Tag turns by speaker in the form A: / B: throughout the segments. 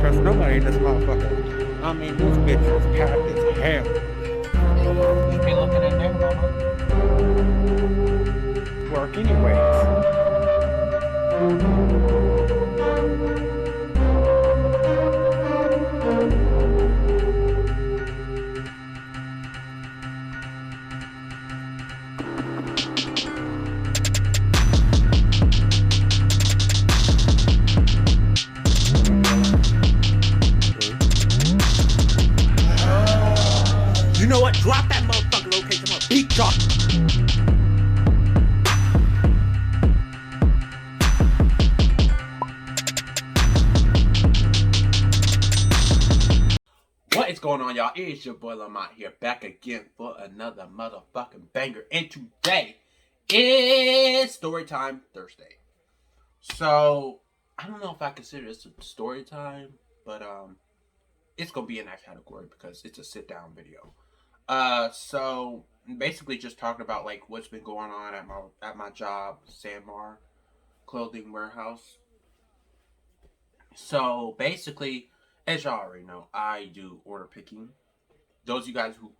A: trust nobody in this motherfucker. I mean, this bitch is packed as hell.
B: You be looking in there, mama.
A: Work anyways. You know what? Drop that motherfucking location. I'm gonna beat y'all. What is going on, y'all? It is your boy Lamont here, back again for another motherfucking banger. And today is Storytime Thursday. So I don't know if I consider this a story time, but it's gonna be in that category because it's a sit down video. So basically just talking about like what's been going on at my job, Sandmar Clothing Warehouse. So basically, as y'all already know, I do order picking. Those of you guys who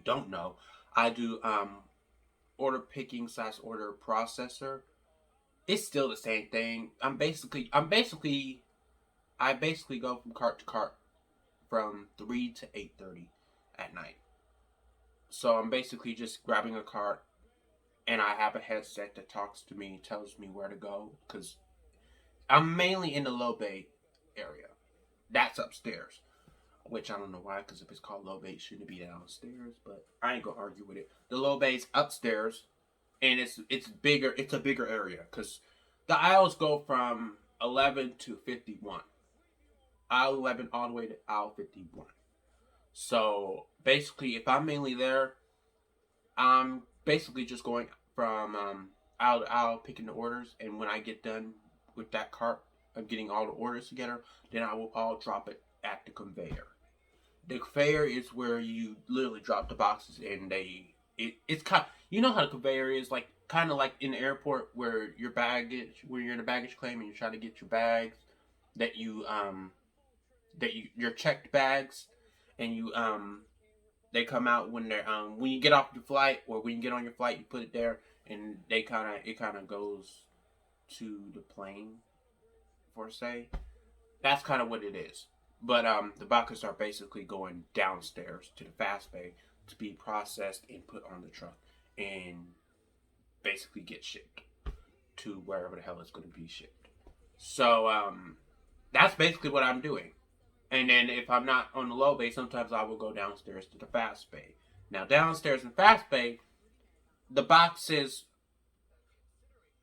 A: don't know, I do order picking / order processor. It's still the same thing. I basically go from cart to cart from 3 to 8:30 at night. So I'm basically just grabbing a cart, and I have a headset that talks to me, tells me where to go, because I'm mainly in the low bay area. That's upstairs, which I don't know why, because if it's called low bay, it shouldn't be downstairs. But I ain't gonna argue with it. The low bay's upstairs, and it's bigger. It's a bigger area because the aisles go from 11 to 51. Aisle 11 all the way to aisle 51. So basically, if I'm mainly there, I'm basically just going from aisle to aisle picking the orders, and when I get done with that cart of getting all the orders together, then I will all drop it at the conveyor. The conveyor is where you literally drop the boxes, and it's kind. You know how the conveyor is like kind of like in the airport where your baggage, when you're in a baggage claim and you try to get your bags that your checked bags, and they come out when they're when you get off your flight, or when you get on your flight, you put it there, and it kind of goes to the plane, for say. That's kind of what it is. But the boxes are basically going downstairs to the fast bay to be processed and put on the truck and basically get shipped to wherever the hell it's going to be shipped. So that's basically what I'm doing. And then if I'm not on the low bay, sometimes I will go downstairs to the fast bay. Now downstairs in fast bay, the boxes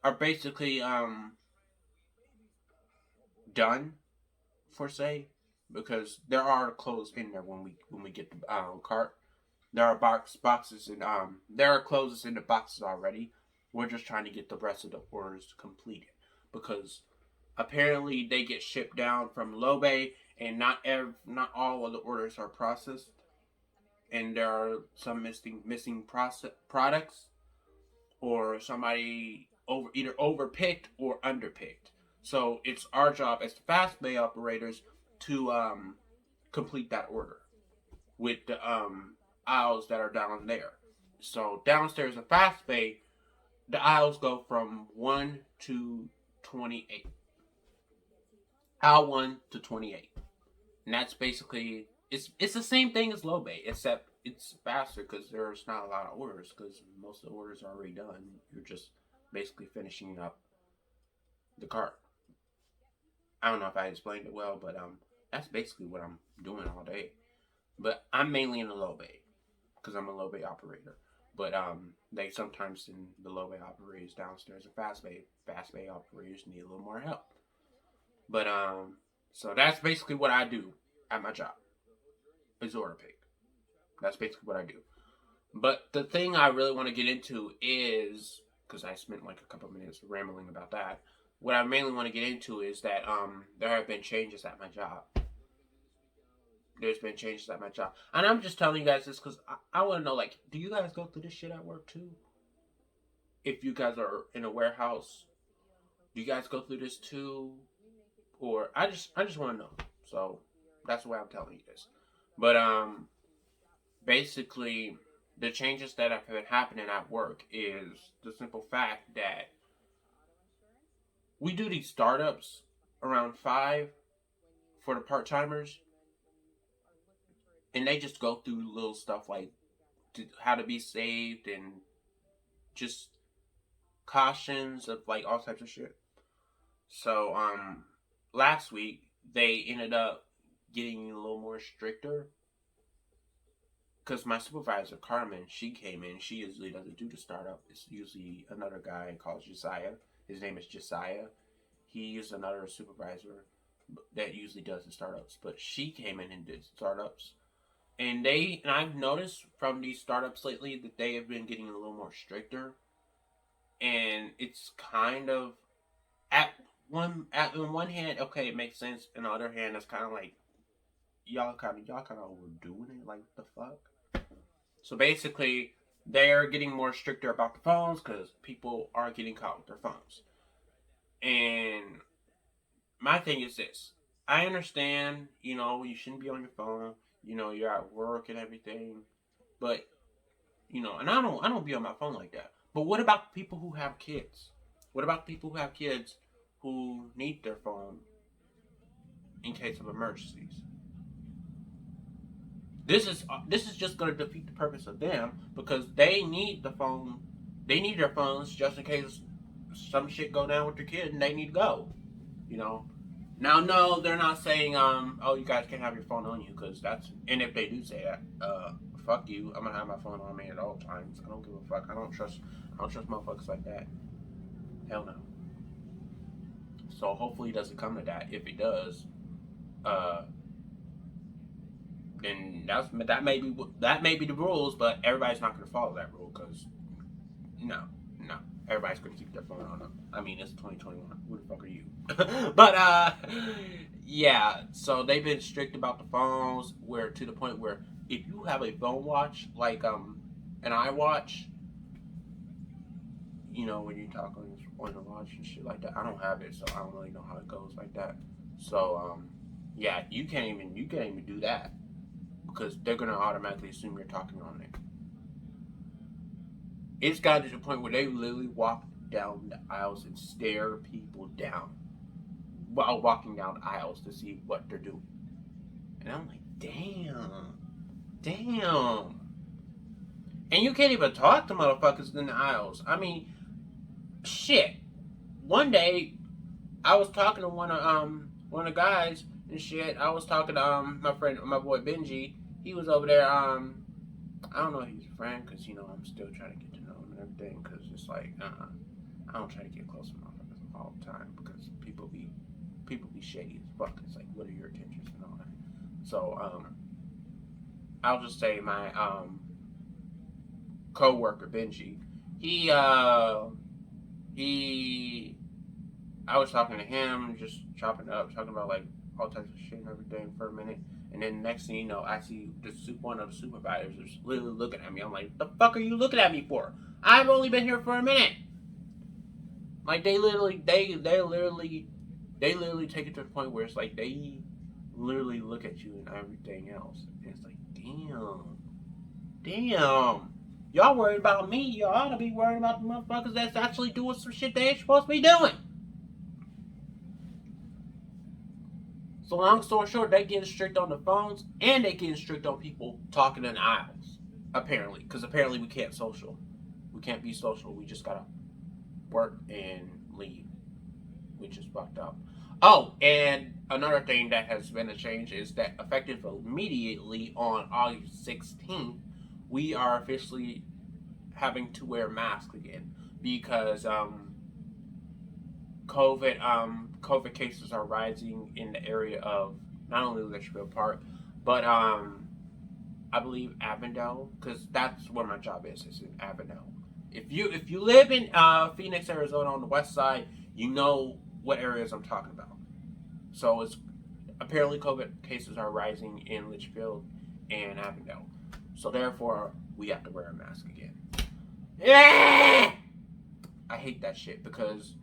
A: are basically done, for say, because there are clothes in there when we get the cart. There are boxes and there are clothes in the boxes already. We're just trying to get the rest of the orders completed because apparently they get shipped down from low bay, and not all of the orders are processed, and there are some missing products, or somebody either overpicked or underpicked. So it's our job as the fast bay operators to complete that order with the aisles that are down there. So downstairs in fast bay, the aisles go from 1 to 28. Aisle 1 to 28. And that's basically it's the same thing as low bay, except it's faster because there's not a lot of orders because most of the orders are already done. You're just basically finishing up the cart. I don't know if I explained it well, but that's basically what I'm doing all day. But I'm mainly in the low bay because I'm a low bay operator. But they sometimes send the low bay operators downstairs and fast bay. Fast bay operators need a little more help. But so that's basically what I do at my job. Is order pick. That's basically what I do. But the thing I really want to get into is, because I spent like a couple minutes rambling about that, what I mainly want to get into is that there have been changes at my job. There's been changes at my job. And I'm just telling you guys this because I want to know, like, do you guys go through this shit at work too? If you guys are in a warehouse, do you guys go through this too? Or I just want to know. So that's why I'm telling you this. But basically, the changes that have been happening at work is the simple fact that we do these startups around 5 for the part timers, and they just go through little stuff like how to be saved and just cautions of like all types of shit. So last week they ended up getting a little more stricter because my supervisor Carmen, she came in. She usually doesn't do the startup. It's usually another guy called Josiah. His name is Josiah. He is another supervisor that usually does the startups, but she came in and did startups. And I've noticed from these startups lately that they have been getting a little more stricter, and it's kind of on one hand, okay, it makes sense. On the other hand, it's kind of like y'all kind of overdoing it. Like the fuck. So basically, they're getting more stricter about the phones because people are getting caught with their phones. And my thing is this: I understand, you shouldn't be on your phone. You're at work and everything, but and I don't be on my phone like that. But what about people who have kids? What about people who have kids who need their phone in case of emergencies? This is just going to defeat the purpose of them because they need the phone. They need their phones just in case some shit go down with their kid and they need to go. You know. Now, no, they're not saying oh, you guys can't have your phone on you because that's, and if they do say that, fuck you. I'm gonna have my phone on me at all times. I don't give a fuck. I don't trust motherfuckers like that. Hell no. So hopefully it doesn't come to that. If it does, uh, then that may be the rules, but everybody's not gonna follow that rule because no, no, everybody's gonna keep their phone on them. I mean, it's 2021. Who the fuck are you? But yeah. So they've been strict about the phones, where to the point where if you have a phone watch like an iWatch, when you talk on the watch and shit like that. I don't have it, so I don't really know how it goes like that. So yeah, you can't even do that because they're gonna automatically assume you're talking on it. It's got to the point where they literally walk down the aisles and stare people down while walking down aisles to see what they're doing. And I'm like, damn. And you can't even talk to motherfuckers in the aisles. I mean, shit. One day, I was talking to one of the guys and shit. I was talking to my boy Benji. He was over there. I don't know if he's a friend because I'm still trying to get to know him and everything. Because it's like I don't try to get close to motherfuckers all the time because people be shady as fuck. It's like, what are your intentions and all that. So I'll just say my co-worker Benji. He he I was talking to him, just chopping up, talking about like all types of shit and everything for a minute. And then next thing you know, I see one of the supervisors is literally looking at me. I'm like, the fuck are you looking at me for? I've only been here for a minute. Like they literally take it to the point where it's like they literally look at you and everything else. And it's like, damn. Y'all worried about me. Y'all ought to be worried about the motherfuckers that's actually doing some shit they ain't supposed to be doing. So long story short, they getting strict on the phones and they getting strict on people talking in the aisles. Apparently, because apparently we can't social. We can't be social. We just gotta work and leave, which is fucked up. Oh, and another thing that has been a change is that effective immediately on August 16th, we are officially having to wear masks again because COVID cases are rising in the area of not only Litchfield Park, but I believe Avondale, because that's where my job is. It's in Avondale. If you live in Phoenix, Arizona, on the west side, you know what areas I'm talking about. So it's apparently COVID cases are rising in Litchfield and Avondale. So therefore, we have to wear a mask again. Yeah! I hate that shit because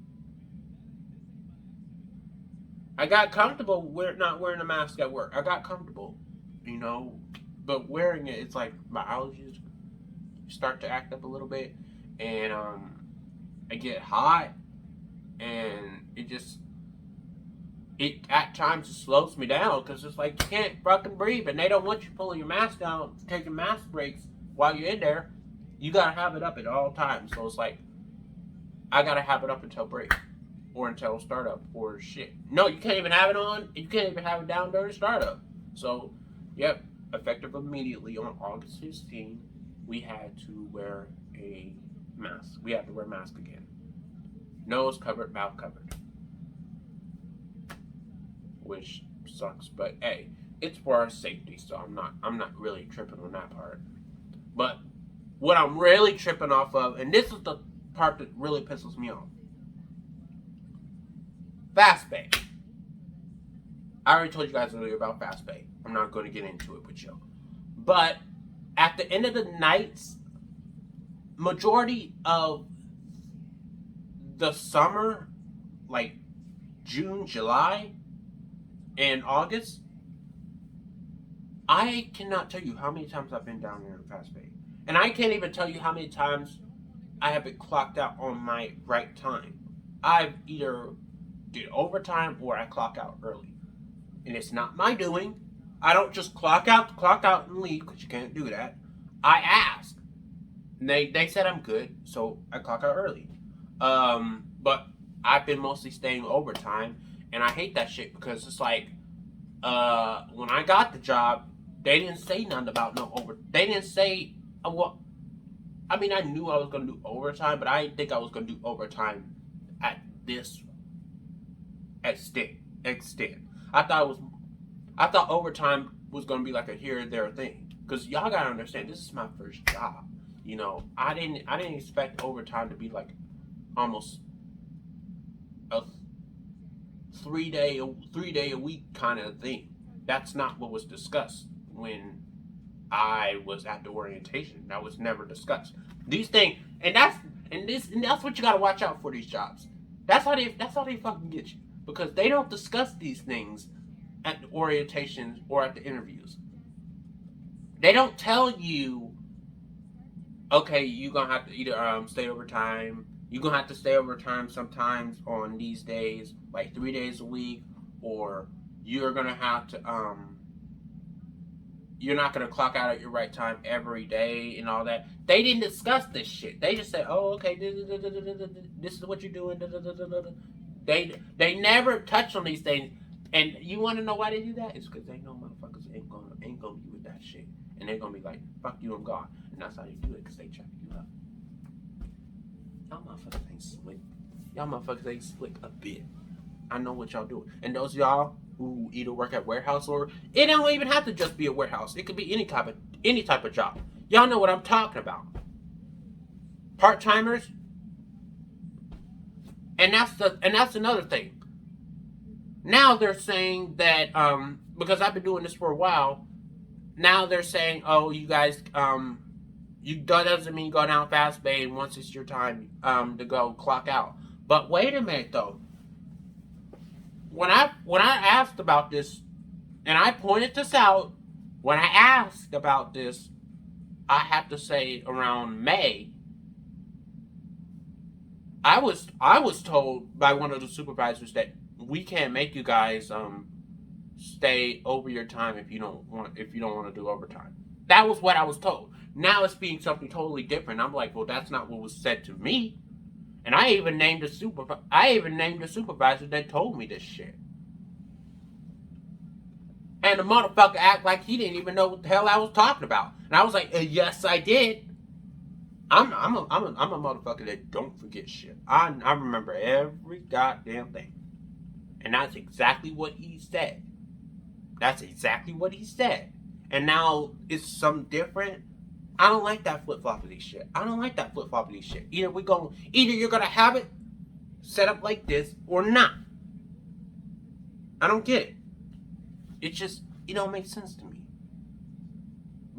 A: I got comfortable not wearing a mask at work. I got comfortable, you know, but wearing it, it's like my allergies start to act up a little bit, and I get hot, and it at times it slows me down because it's like you can't fucking breathe, and they don't want you pulling your mask down, taking mask breaks while you're in there. You gotta have it up at all times. So it's like I gotta have it up until break or until startup or shit. No, you can't even have it on. You can't even have it down during startup. So, yep, effective immediately on August 16th, we had to wear a mask. We had to wear a mask again. Nose covered, mouth covered, which sucks. But hey, it's for our safety, so I'm not really tripping on that part. But what I'm really tripping off of, and this is the part that really pisses me off, fast pay. I already told you guys earlier about fast pay. I'm not going to get into it with you. But at the end of the nights, majority of the summer, like June, July, and August, I cannot tell you how many times I've been down there in fast pay. And I can't even tell you how many times I have been clocked out on my right time. I've either did overtime or I clock out early. And it's not my doing. I don't just clock out and leave because you can't do that. I ask. And they said I'm good, so I clock out early. But I've been mostly staying overtime, and I hate that shit because it's like, when I got the job, they didn't say nothing about no over. They didn't say, well, I mean, I knew I was gonna do overtime, but I didn't think I was gonna do overtime at this extent. I thought overtime was gonna be like a here and there thing. Cause y'all gotta understand, this is my first job. You know, I didn't expect overtime to be like almost a 3 day a week kind of thing. That's not what was discussed when I was at the orientation. That was never discussed. These things, and that's what you gotta watch out for these jobs. That's how they fucking get you, because they don't discuss these things at the orientations or at the interviews. They don't tell you, okay, you're gonna have to either stay overtime. You're gonna have to stay overtime sometimes on these days, like 3 days a week, or you're gonna have to you're not gonna clock out at your right time every day and all that. They didn't discuss this shit. They just said, "Oh, okay, this is what you're doing." They never touch on these things, and you want to know why they do that? It's because they know motherfuckers ain't gonna be with that shit, and they're gonna be like, "Fuck you, I'm gone," and that's how they do it because they check you up. Y'all motherfuckers ain't slick. Y'all motherfuckers ain't slick a bit. I know what y'all doing, and those of y'all who either work at warehouse or it don't even have to just be a warehouse. It could be any type of job. Y'all know what I'm talking about. Part timers, and that's another thing. Now they're saying that because I've been doing this for a while. Now they're saying, oh, you guys that doesn't mean you go down fast pay and once it's your time to go clock out. But wait a minute though. When I asked about this, and I pointed this out, when I asked about this, I have to say around May, I was told by one of the supervisors that we can't make you guys stay over your time if you don't want to do overtime. That was what I was told. Now it's being something totally different. I'm like, well, that's not what was said to me. And I even named a supervisor that told me this shit. And the motherfucker act like he didn't even know what the hell I was talking about. And I was like, yes, I did. I'm a motherfucker that don't forget shit. I remember every goddamn thing. And that's exactly what he said. And now it's something different. I don't like that flip-floppity shit. Either you're gonna have it set up like this or not. I don't get it. It don't make sense to me.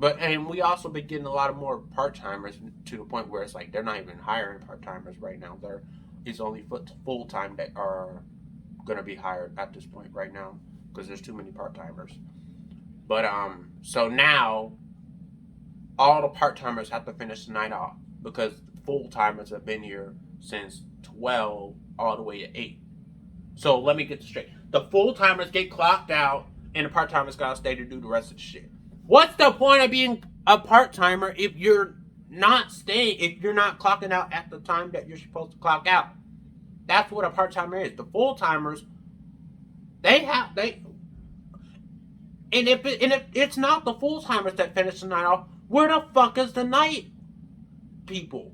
A: And we also been getting a lot of more part-timers to the point where it's like they're not even hiring part-timers right now. It's only full-time that are gonna be hired at this point right now because there's too many part timers. But so now all the part timers have to finish the night off because full timers have been here since 12 all the way to 8. So let me get this straight. The full timers get clocked out, and the part timers gotta stay to do the rest of the shit. What's the point of being a part timer if you're not staying, if you're not clocking out at the time that you're supposed to clock out? That's what a part timer is. The full timers, and if it's not the full timers that finish the night off, where the fuck is the night people?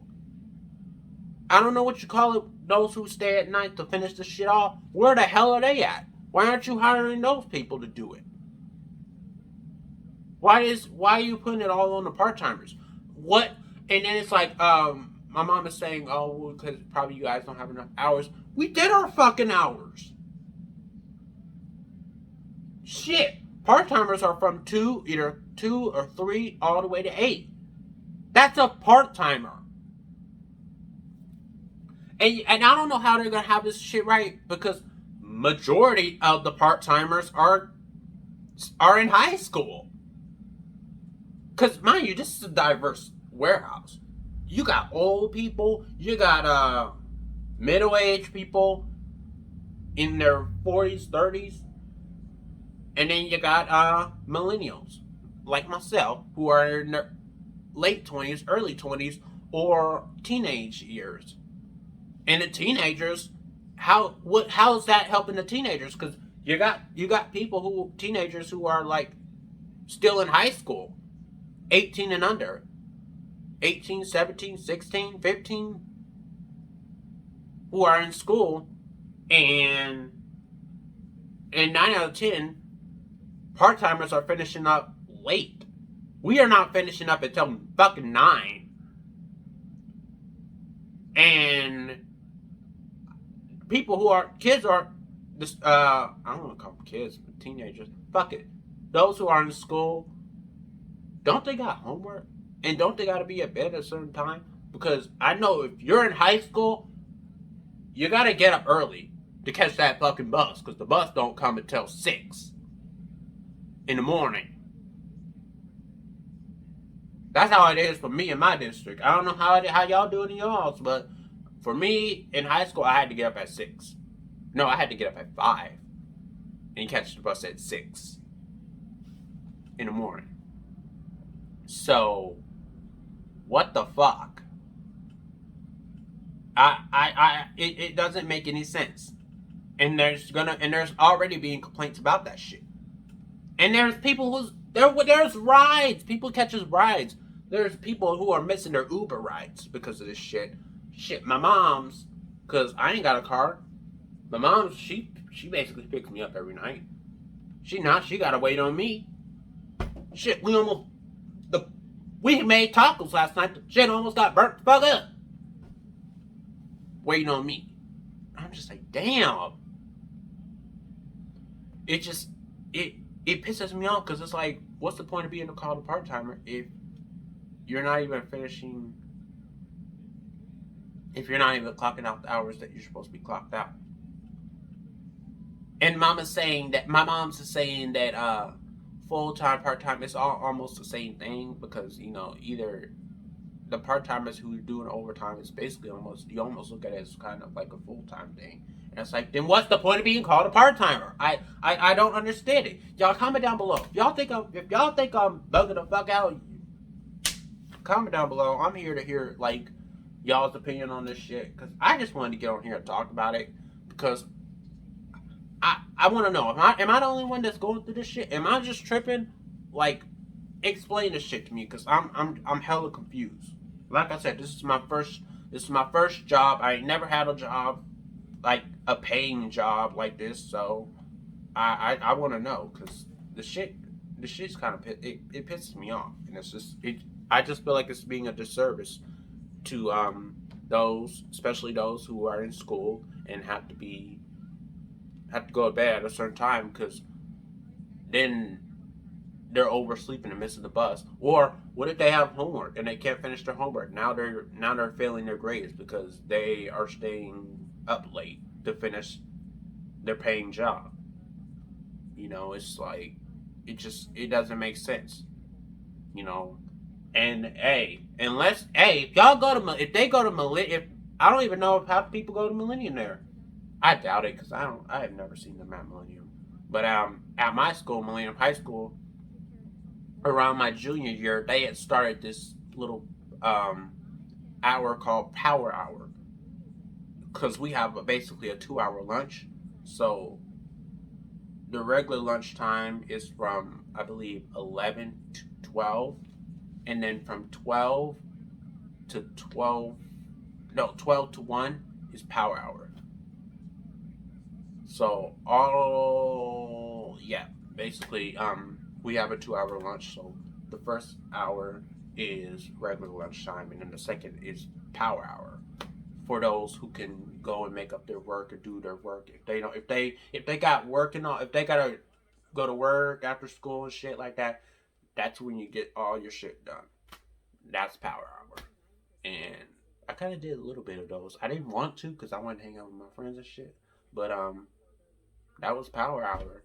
A: I don't know what you call it. Those who stay at night to finish the shit off. Where the hell are they at? Why aren't you hiring those people to do it? Why are you putting it all on the part timers? What? And then it's like, my mom is saying, oh, well, because probably you guys don't have enough hours. We did our fucking hours. Shit. Part timers are from either 2 or 3 all the way to 8. That's a part timer. And I don't know how they're gonna have this shit right because majority of the part timers are in high school. Cause mind you, this is a diverse warehouse. You got old people, you got middle-aged people in their 40s, 30s, and then you got millennials like myself who are in their late 20s, early 20s, or teenage years. And the teenagers, how is that helping the teenagers? Because you got teenagers who are like still in high school, 18 and under, 18, 17, 16, 15, who are in school, and 9 out of 10 part timers are finishing up late. We are not finishing up until fucking 9, and people who are kids are this I don't want to call them kids, but teenagers. Fuck it. Those who are in school, don't they got homework? And don't they gotta be at bed at a certain time? Because I know if you're in high school, you gotta get up early to catch that fucking bus. Because the bus don't come until 6 in the morning. That's how it is for me in my district. I don't know how y'all do it in y'all's, but for me, in high school, I had to get up at 6. No, I had to get up at 5 and catch the bus at 6 in the morning. So, what the fuck? It doesn't make any sense. And there's already being complaints about that shit. And there's people there's rides. People catches rides. There's people who are missing their Uber rides because of this shit. Shit, my mom's, because I ain't got a car. My mom's, she basically picks me up every night. She gotta wait on me. Shit, we made tacos last night. The shit almost got burnt the fuck up. Waiting on me. I'm just like, damn. It pisses me off because it's like, what's the point of being called a part-timer if you're not even finishing, if you're not even clocking out the hours that you're supposed to be clocked out? And my mom's saying that full-time, part-time, it's all almost the same thing because, either the part-timers who are doing overtime is basically you almost look at it as kind of like a full-time thing. And it's like, then what's the point of being called a part-timer? I don't understand it. Y'all comment down below. If y'all think I'm bugging the fuck out, comment down below. I'm here to hear like y'all's opinion on this shit because I just wanted to get on here and talk about it because I want to know, am I the only one that's going through this shit? Am I just tripping? Like, explain this shit to me because I'm hella confused. Like I said, this is my first job. I ain't never had a job, like a paying job like this. So I want to know because the shit's kind of it pisses me off, and I just feel like it's being a disservice to those, especially those who are in school and have to go to bed at a certain time because then they're oversleeping and missing the bus. Or what if they have homework and they can't finish their homework? Now they're failing their grades because they are staying up late to finish their paying job. It's like it doesn't make sense. You know, and if y'all go to if they go to Millennium, if I don't even know if half people go to Millennium there. I doubt it because I have never seen them at Millennium. But at my school, Millennium High School, around my junior year, they had started this little um hour called Power Hour because we have basically a 2 hour lunch. So the regular lunch time is from I believe 11 to 12, and then from 12 to 12, no, 12 to 1 is Power Hour. So yeah, basically we have a 2 hour lunch. So the first hour is regular lunchtime, and then the second is Power Hour for those who can go and make up their work or do their work. If they don't, if they got work and all, if they gotta go to work after school and shit like that, that's when you get all your shit done. That's Power Hour, and I kind of did a little bit of those. I didn't want to because I wanted to hang out with my friends and shit, but that was Power Hour.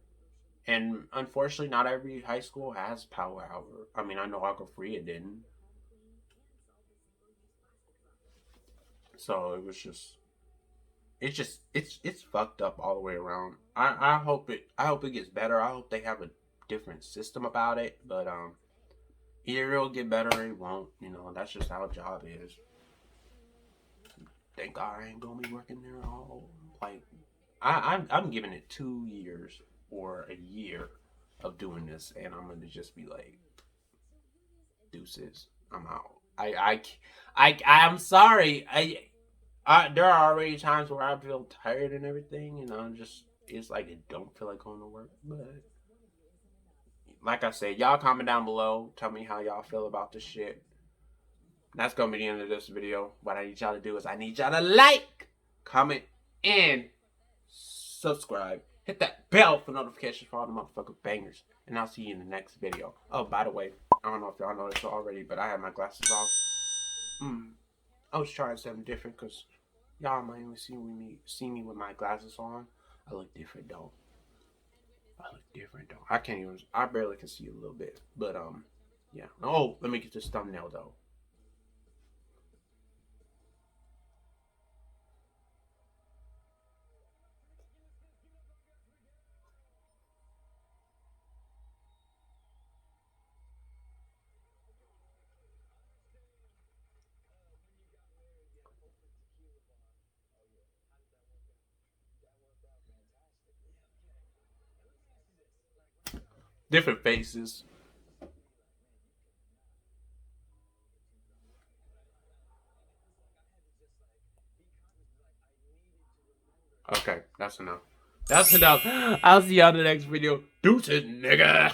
A: And unfortunately, not every high school has Power Hour. I mean, I know Agua Fria didn't. So it was it's fucked up all the way around. I hope it gets better. I hope they have a different system about it. But either it'll get better or it won't. That's just how a job is. Thank God I ain't gonna be working there all like I'm giving it 2 years or a year of doing this, and I'm gonna just be like, deuces, I'm out. I'm sorry. There are already times where I feel tired and everything, and I'm just it's like I don't feel like going to work. But like I said, y'all comment down below. Tell me how y'all feel about this shit. That's gonna be the end of this video. What I need y'all to do is I need y'all to like, comment, and subscribe. Hit that bell for notifications for all the motherfucking bangers. And I'll see you in the next video. Oh, by the way, I don't know if y'all know this already, but I have my glasses off. I was trying something different because y'all might only see me with my glasses on. I look different though. I can't even. I barely can see a little bit. But yeah. Oh, let me get this thumbnail though. Different faces. Okay, that's enough. That's enough. I'll see y'all in the next video. Deuces, nigga.